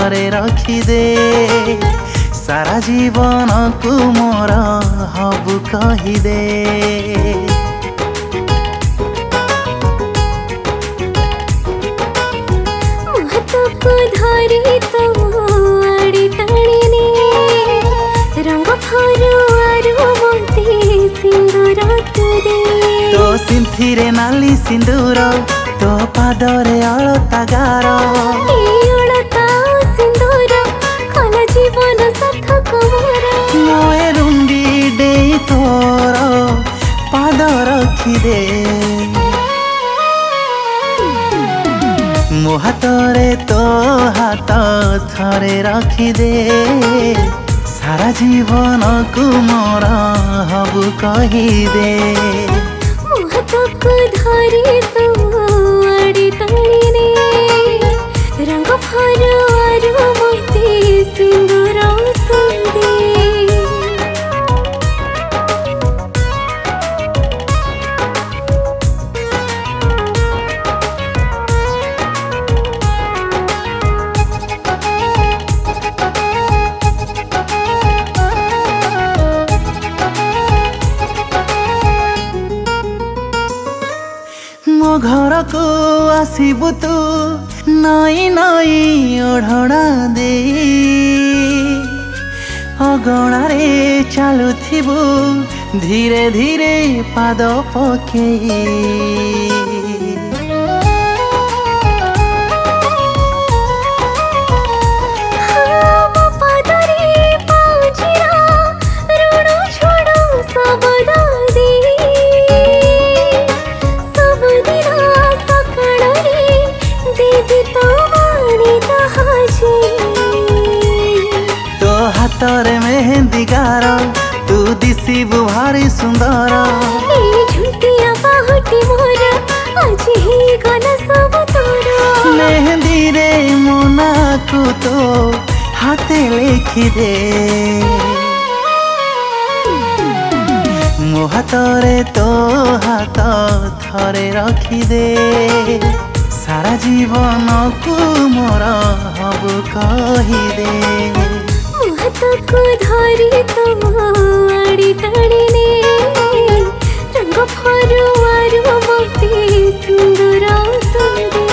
थरे रखिदे सारा जीवन को मोर हबु कहिदे। महतको धरी तो आड़ी टाणीने रंग फरुआरु मोते सिंदूर तुदे। तो सिंथिरे नाली सिंदूर तो पादरे अलता गार अलता सिंदूर कला जीवन सार्थक मोर। मोए रुंडी दे तोर पाद रखिदे मो हाथरे तो हाथ थरे रखिदे सारा जीवन को मोर हबु कहिदे। महतको धरी तो आड़ी टाणीने रंग फरुआरु मोते सिंदूर तुदे। मो घर को आसीबु तू नई नई ओढ़णा दे अगणारे चलुथिबु धीरे धीरे पाद पकेई। हाथरे मेहंदी गार तू दिसिबु भारी सुंदर झुटिया बाहुटी मोर आज ही गला सब तोर। मेहंदी रे मोना को तो हाथे लिखि दे मो हाथरे तो हाथ थरे रखिदे सारा जीवन को मोर हबु कहिदे। महतको धरी तो आड़ी टाणीने रंग फरुआरु मोते सिंदूर तुदे।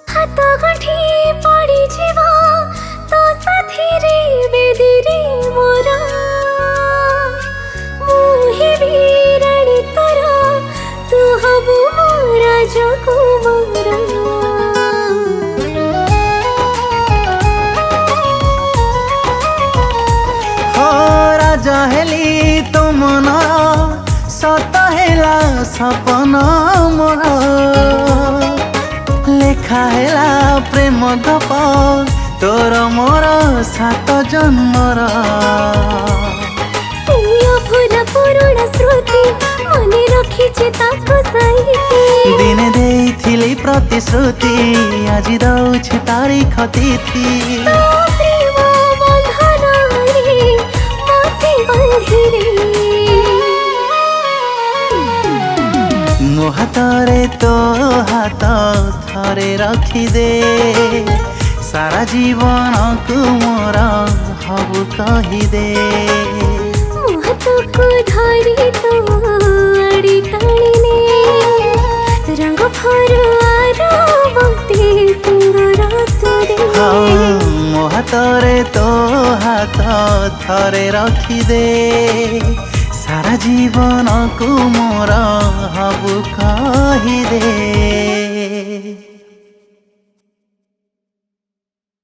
हाथ गंठी पड़ी जीवा तो साथी रे बेदी रे मोरा मुहे बीराणी तोरा तू हबु मोरा जगु मोरा। हो राजा हेली तो मन सत हेला सपन मोर लेखा हेला प्रेम गप तोर मोर 7 जन्मर। भूला पुराणा स्मृति मने रखिचे ताको साहित्य दिने देइथिली प्रतिश्रुति आज दउछि तारीख तिथि। तो प्रेम बंधन रे मोते बंधी रे मो हाथरे तो हाथ थरे रखिदे सारा जीवन को मोर हबु कहिदे। महतको धरी तो आड़ी टाणीने रंग फरुआरु मोते सिंदूर तुदे। मो हाथरे तो हाथ थरे रखिदे सारा जीवन को मोर हबु कहिदे।